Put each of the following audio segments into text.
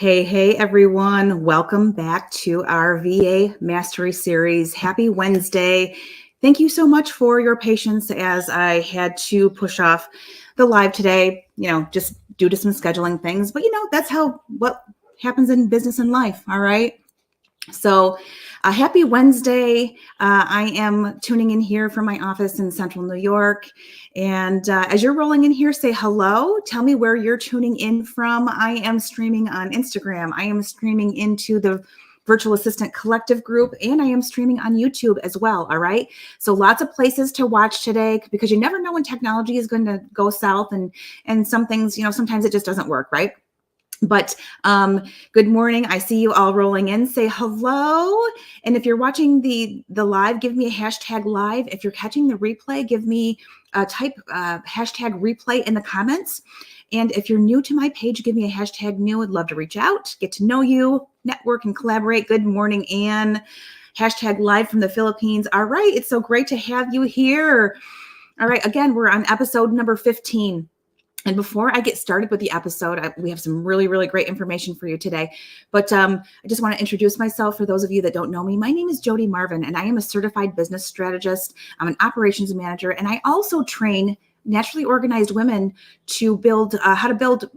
Hey, everyone. Welcome back to our VA Mastery Series. Happy Wednesday. Thank you so much for your patience as I had to push off the live today, just due to some scheduling things. But, that's what happens in business and life. All right. So happy Wednesday. I am tuning in here from my office in Central New York. And as you're rolling in here, say hello. Tell me where you're tuning in from. I am streaming on Instagram. I am streaming into the Virtual Assistant Collective group, and I am streaming on YouTube as well. All right. So lots of places to watch today because you never know when technology is going to go south and some things, sometimes it just doesn't work, right? But good morning. I see you all rolling in. Say hello. And if you're watching the live, give me a hashtag live. If you're catching the replay, give me type hashtag replay in the comments. And if you're new to my page, give me a hashtag new. I'd love to reach out, get to know you, network, and collaborate. Good morning, Anne. Hashtag live from the Philippines. All right. It's so great to have you here. All right. Again, we're on episode number 15. And before I get started with the episode, we have some really, really great information for you today. But I just want to introduce myself for those of you that don't know me. My name is Jody Marvin, and I am a certified business strategist. I'm an operations manager, and I also train naturally organized women to build how to build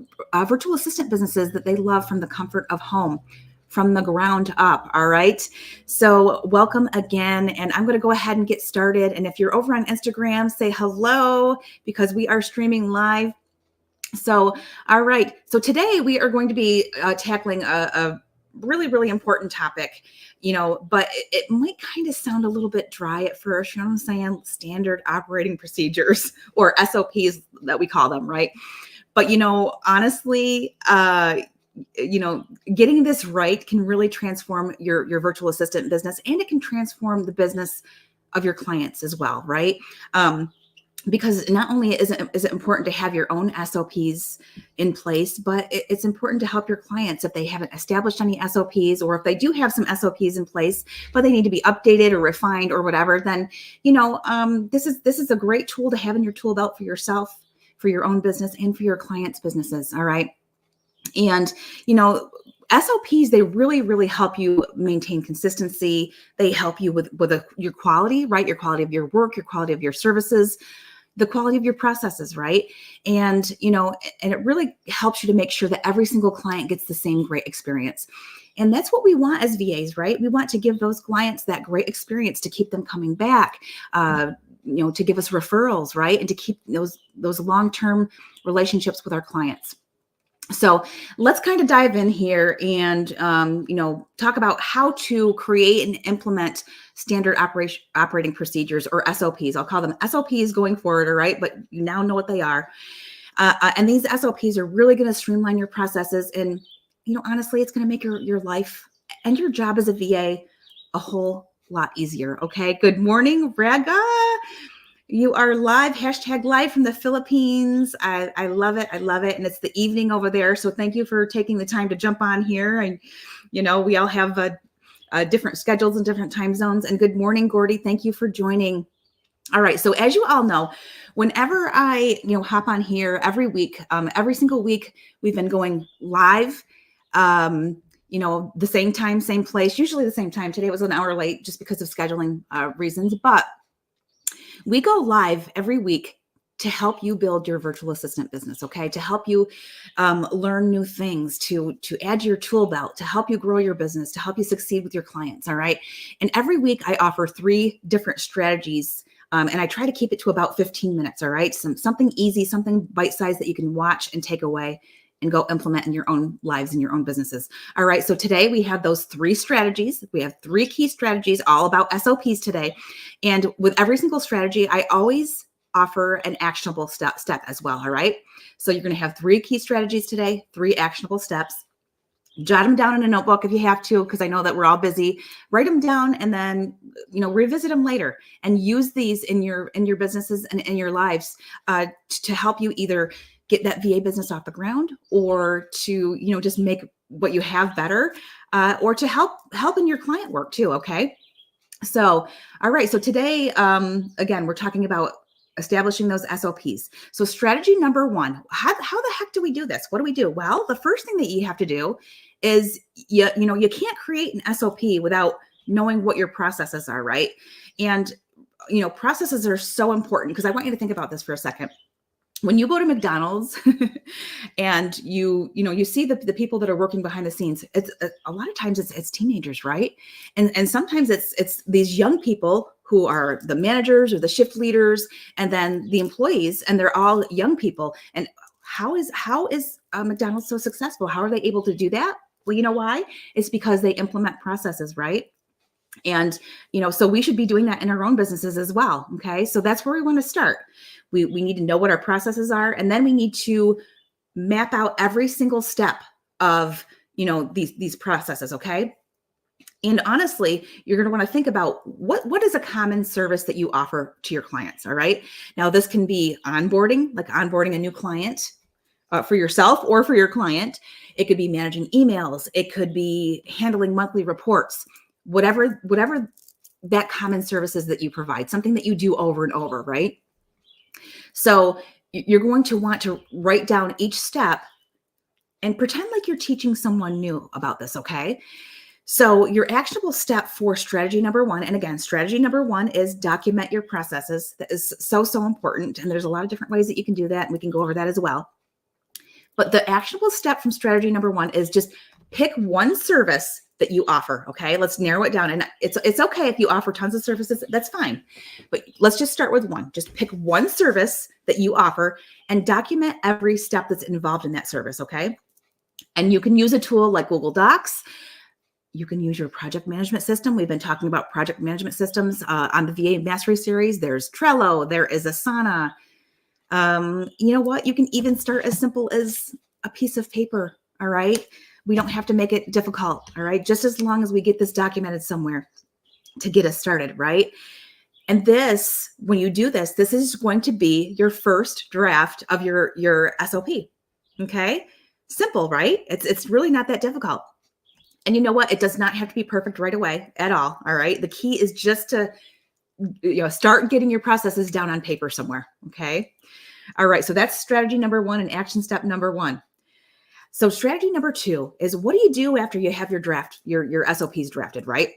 virtual assistant businesses that they love from the comfort of home, from the ground up. All right. So welcome again. And I'm going to go ahead and get started. And if you're over on Instagram, say hello because we are streaming live. So, all right. So today we are going to be tackling a really, really important topic, but it might kind of sound a little bit dry at first. You know what I'm saying? Standard operating procedures, or SOPs that we call them, right? But, honestly, getting this right can really transform your virtual assistant business, and it can transform the business of your clients as well, right? Because not only is it important to have your own SOPs in place, but it's important to help your clients if they haven't established any SOPs, or if they do have some SOPs in place, but they need to be updated or refined or whatever, then, this is a great tool to have in your tool belt for yourself, for your own business, and for your clients' businesses. All right. And, SOPs, they really, really help you maintain consistency. They help you with your quality, right? Your quality of your work, your quality of your services, the quality of your processes, right? And, and it really helps you to make sure that every single client gets the same great experience. And that's what we want as VAs, right? We want to give those clients that great experience to keep them coming back, to give us referrals, right? And to keep those long-term relationships with our clients. So let's kind of dive in here and, talk about how to create and implement standard operating procedures, or SOPs. I'll call them SOPs going forward, all right? But you now know what they are. And these SOPs are really going to streamline your processes. And, honestly, it's going to make your life and your job as a VA a whole lot easier. Okay. Good morning, Raga. You are live, hashtag live from the Philippines. I love it. I love it. And it's the evening over there. So thank you for taking the time to jump on here. And, we all have different schedules and different time zones. And good morning, Gordy. Thank you for joining. All right. So as you all know, whenever I, hop on here every week, every single week, we've been going live, the same time, same place, usually the same time. Today was an hour late just because of scheduling reasons, but we go live every week to help you build your virtual assistant business, okay? To help you learn new things, to add to your tool belt, to help you grow your business, to help you succeed with your clients, all right? And every week I offer 3 different strategies, and I try to keep it to about 15 minutes, all right? Something easy, something bite-sized that you can watch and take away and go implement in your own lives and your own businesses. All right. So today we have those 3 strategies. We have 3 key strategies all about SOPs today. And with every single strategy, I always offer an actionable step as well. All right. So you're going to have 3 key strategies today, 3 actionable steps. Jot them down in a notebook if you have to, because I know that we're all busy. Write them down and then, revisit them later and use these in your businesses and in your lives to help you either get that VA business off the ground, or to, just make what you have better, or to help in your client work too. Okay. So, all right. So today, again, we're talking about establishing those SOPs. So strategy number 1, how the heck do we do this? What do we do? Well, the first thing that you have to do is you can't create an SOP without knowing what your processes are, right? And processes are so important, because I want you to think about this for a second. When you go to McDonald's and you see the people that are working behind the scenes, it's a lot of times it's teenagers, right? And sometimes it's these young people who are the managers or the shift leaders, and then the employees, and they're all young people. And how is McDonald's so successful? How are they able to do that? Well, you know why? It's because they implement processes, right? And, so we should be doing that in our own businesses as well. Okay. So that's where we want to start. We need to know what our processes are. And then we need to map out every single step of, these processes. Okay. And honestly, you're going to want to think about what is a common service that you offer to your clients. All right. Now, this can be onboarding, like onboarding a new client for yourself or for your client. It could be managing emails. It could be handling monthly reports. Whatever that common services that you provide, something that you do over and over, right? So you're going to want to write down each step and pretend like you're teaching someone new about this, okay? So your actionable step for strategy number one, and again, strategy number one is document your processes. That is so important. And there's a lot of different ways that you can do that, and we can go over that as well. But the actionable step from strategy number one is just pick one service that you offer. Okay. Let's narrow it down. And it's okay if you offer tons of services, that's fine. But let's just start with one. Just pick one service that you offer and document every step that's involved in that service. Okay. And you can use a tool like Google Docs. You can use your project management system. We've been talking about project management systems on the VA Mastery Series. There's Trello. There is Asana. You know what? You can even start as simple as a piece of paper. All right. We don't have to make it difficult. All right. Just as long as we get this documented somewhere to get us started. Right. And this, when you do this, this is going to be your first draft of your SOP. Okay. Simple, right? It's really not that difficult. And you know what? It does not have to be perfect right away at all. All right. The key is just to, start getting your processes down on paper somewhere. Okay. All right. So that's strategy number one and action step number one. So strategy number two is, what do you do after you have your SOPs drafted, right?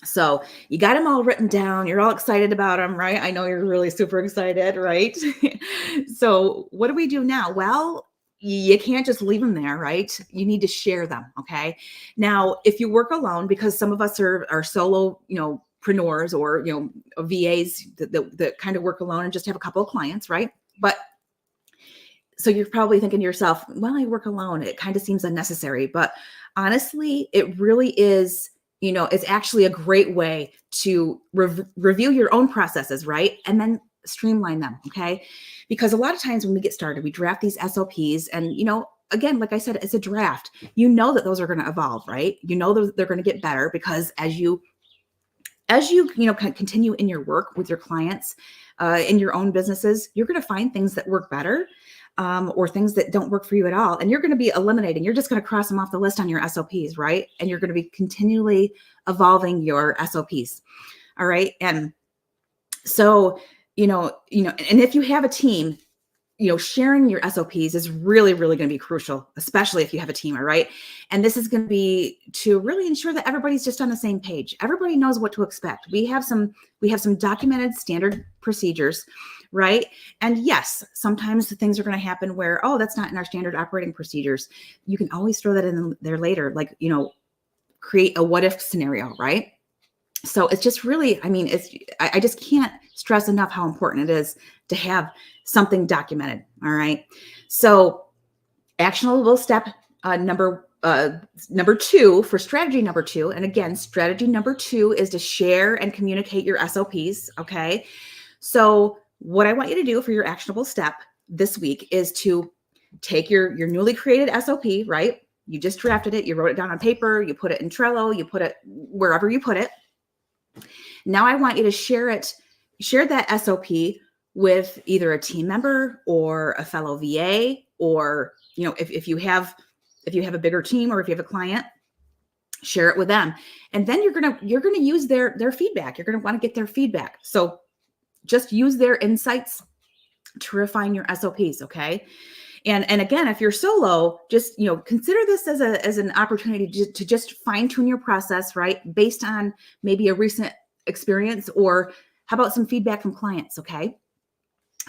So you got them all written down. You're all excited about them, right? I know you're really super excited, right? So what do we do now? Well, you can't just leave them there, right? You need to share them. Okay. Now, if you work alone, because some of us are solo, preneurs or, VAs that kind of work alone and just have a couple of clients, right? But so you're probably thinking to yourself, well, I work alone. It kind of seems unnecessary, but honestly, it really is, it's actually a great way to review your own processes, right? And then streamline them. Okay. Because a lot of times when we get started, we draft these SOPs and, again, like I said, it's a draft. That those are going to evolve, right? They're going to get better, because as you continue in your work with your clients, in your own businesses, you're going to find things that work better, or things that don't work for you at all. And you're going to be eliminating, you're just going to cross them off the list on your SOPs, right? And you're going to be continually evolving your SOPs. All right. And so, and if you have a team, sharing your SOPs is really, really going to be crucial, especially if you have a team. All right. And this is going to be to really ensure that everybody's just on the same page. Everybody knows what to expect. We have some documented standard procedures, right? And yes, sometimes things are going to happen where, oh, that's not in our standard operating procedures. You can always throw that in there later, like, create a what if scenario, right? So it's just really, I just can't stress enough how important it is to have something documented. All right. So actionable step number two for strategy number two. And again, strategy number two is to share and communicate your SOPs. Okay. So what I want you to do for your actionable step this week is to take your newly created SOP, right? You just drafted it. You wrote it down on paper. You put it in Trello. You put it wherever you put it. Now I want you to share that SOP with either a team member or a fellow VA, or, if you have a bigger team, or if you have a client, share it with them. And then you're going to use their feedback. You're going to want to get their feedback. So just use their insights to refine your SOPs. Okay. And again, if you're solo, just, consider this as an opportunity to just fine tune your process, right? Based on maybe a recent experience, or how about some feedback from clients? Okay.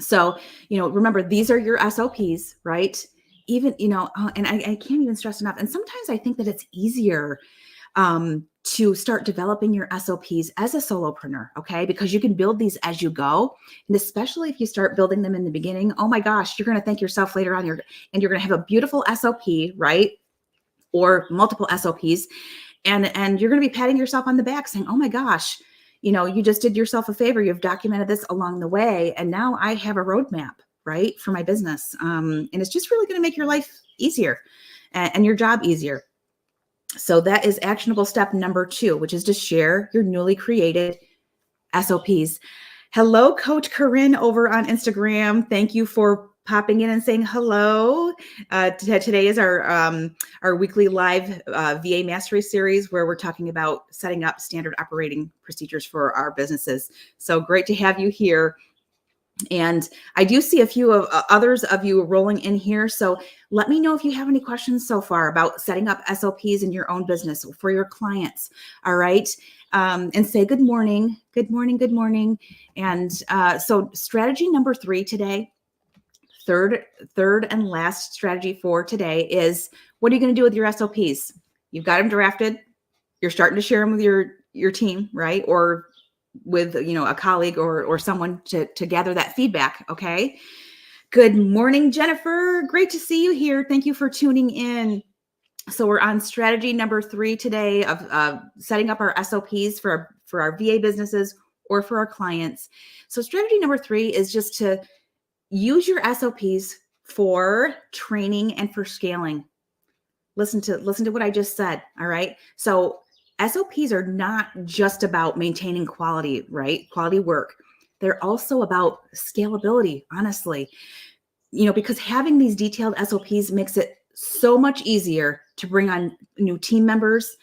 So, remember, these are your SOPs, right? Even, and I can't even stress enough. And sometimes I think that it's easier to start developing your SOPs as a solopreneur, okay? Because you can build these as you go. And especially if you start building them in the beginning, oh my gosh, you're going to thank yourself later on. And you're going to have a beautiful SOP, right? Or multiple SOPs. And you're going to be patting yourself on the back saying, oh my gosh, you just did yourself a favor. You've documented this along the way. And now I have a roadmap, right, for my business. And it's just really going to make your life easier and your job easier. So that is actionable step number 2, which is to share your newly created SOPs. Hello, Coach Corinne over on Instagram. Thank you for popping in and saying hello. Today is our weekly live VA Mastery Series, where we're talking about setting up standard operating procedures for our businesses. So great to have you here. And I do see a few of others of you rolling in here. So let me know if you have any questions so far about setting up SOPs in your own business for your clients. All right. And say good morning. Good morning. Good morning. And so strategy number 3 today, third and last strategy for today, is what are you going to do with your SOPs? You've got them drafted. You're starting to share them with your team, right? Or with, a colleague or someone to gather that feedback. Okay. Good morning, Jennifer. Great to see you here. Thank you for tuning in. So we're on strategy number 3 today of setting up our SOPs for our VA businesses or for our clients. So strategy number 3 is just to use your SOPs for training and for scaling. Listen to what I just said. All right. So SOPs are not just about maintaining quality, right? Quality work. They're also about scalability, honestly, because having these detailed SOPs makes it so much easier to bring on new team members,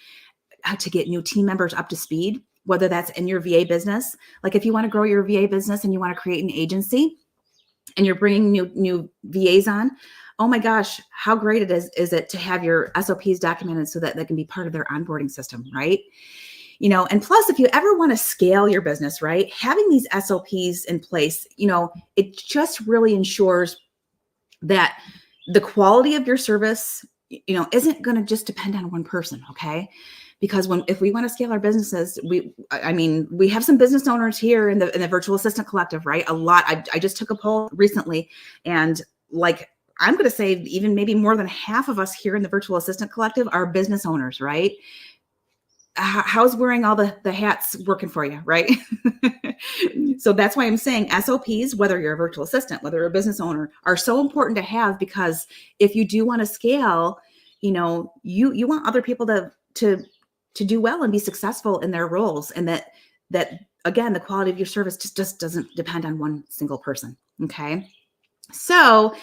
to get new team members up to speed, whether that's in your VA business. Like if you want to grow your VA business and you want to create an agency and you're bringing new VAs on, oh my gosh, how great is it to have your SOPs documented so that they can be part of their onboarding system, right? And plus, if you ever want to scale your business, right, having these SOPs in place, it just really ensures that the quality of your service, isn't going to just depend on one person, okay? Because if we want to scale our businesses, we have some business owners here in the Virtual Assistant Collective, right? A lot. I just took a poll recently, and I'm going to say even maybe more than half of us here in the Virtual Assistant Collective are business owners, right? How's wearing all the hats working for you, right? So that's why I'm saying SOPs, whether you're a virtual assistant, whether you're a business owner, are so important to have, because if you do want to scale, you want other people to do well and be successful in their roles, and that again, the quality of your service just doesn't depend on one single person. Okay. So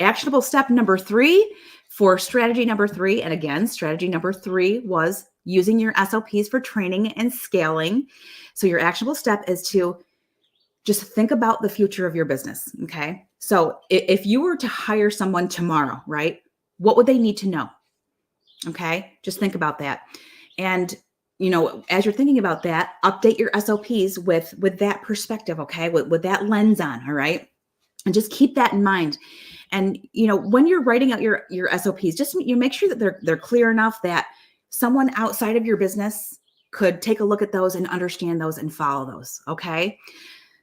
actionable step number 3 for strategy number 3. And again, strategy number 3 was using your SOPs for training and scaling. So your actionable step is to just think about the future of your business. Okay. So if you were to hire someone tomorrow, right, what would they need to know? Okay. Just think about that. And, as you're thinking about that, update your SOPs with that perspective. Okay. With that lens on. All right. And just keep that in mind. And, when you're writing out your SOPs, just make sure that they're clear enough that someone outside of your business could take a look at those and understand those and follow those. Okay.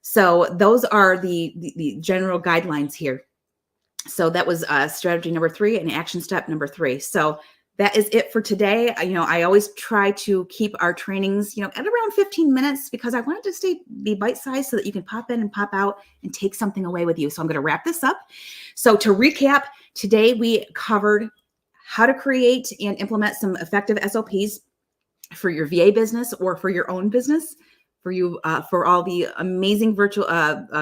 So those are the general guidelines here. So that was strategy number 3 and action step number 3. So that is it for today. I always try to keep our trainings, at around 15 minutes, because I want it to be bite-sized so that you can pop in and pop out and take something away with you. So I'm going to wrap this up. So to recap, today we covered how to create and implement some effective SOPs for your VA business or for your own business, for all the amazing virtual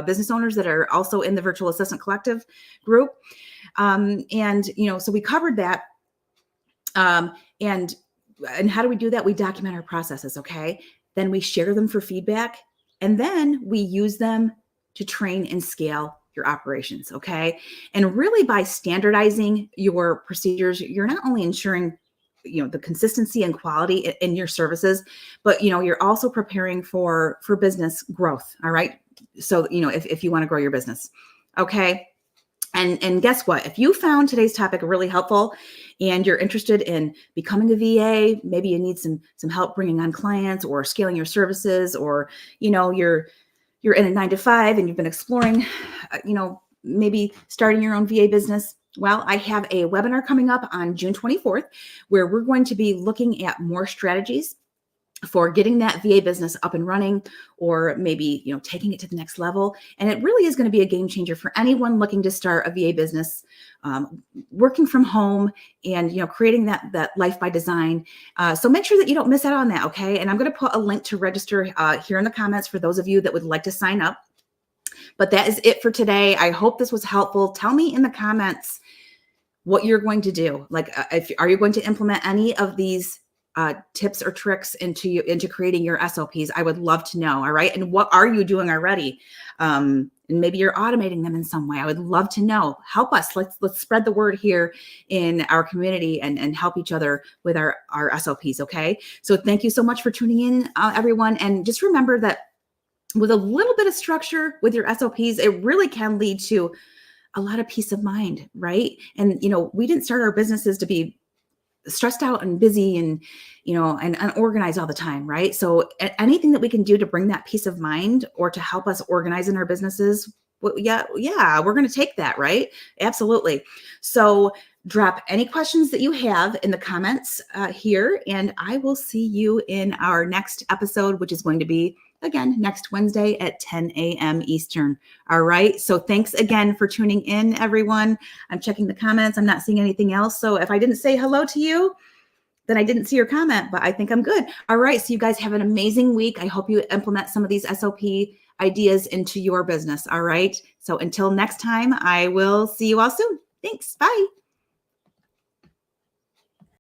business owners that are also in the Virtual Assistant Collective group. So we covered that. And how do we do that? We document our processes. Okay. Then we share them for feedback, and then we use them to train and scale your operations. Okay. And really by standardizing your procedures, you're not only ensuring the consistency and quality in your services, but you're also preparing for business growth. All right. So if you want to grow your business. Okay. And guess what? If you found today's topic really helpful and you're interested in becoming a VA, maybe you need some help bringing on clients or scaling your services, or you're in a 9 to 5 and you've been exploring maybe starting your own VA business. Well, I have a webinar coming up on June 24th where we're going to be looking at more strategies for getting that VA business up and running, or maybe, taking it to the next level. And it really is going to be a game changer for anyone looking to start a VA business, working from home and, creating that life by design. So make sure that you don't miss out on that. Okay. And I'm going to put a link to register here in the comments for those of you that would like to sign up. But that is it for today. I hope this was helpful. Tell me in the comments what you're going to do. Like, are you going to implement any of these tips or tricks into creating your SOPs? I would love to know. All right. And what are you doing already? And maybe you're automating them in some way. I would love to know. Help us. Let's spread the word here in our community and help each other with our SOPs. Okay. So thank you so much for tuning in, everyone. And just remember that with a little bit of structure with your SOPs, it really can lead to a lot of peace of mind. Right. And, we didn't start our businesses to be stressed out and busy and unorganized all the time, right? So anything that we can do to bring that peace of mind or to help us organize in our businesses, well, yeah, we're going to take that, right? Absolutely. So drop any questions that you have in the comments here, and I will see you in our next episode, which is going to be, again, next Wednesday at 10 a.m. Eastern. All right. So thanks again for tuning in, everyone. I'm checking the comments. I'm not seeing anything else. So if I didn't say hello to you, then I didn't see your comment, but I think I'm good. All right. So you guys have an amazing week. I hope you implement some of these SOP ideas into your business. All right. So until next time, I will see you all soon. Thanks. Bye.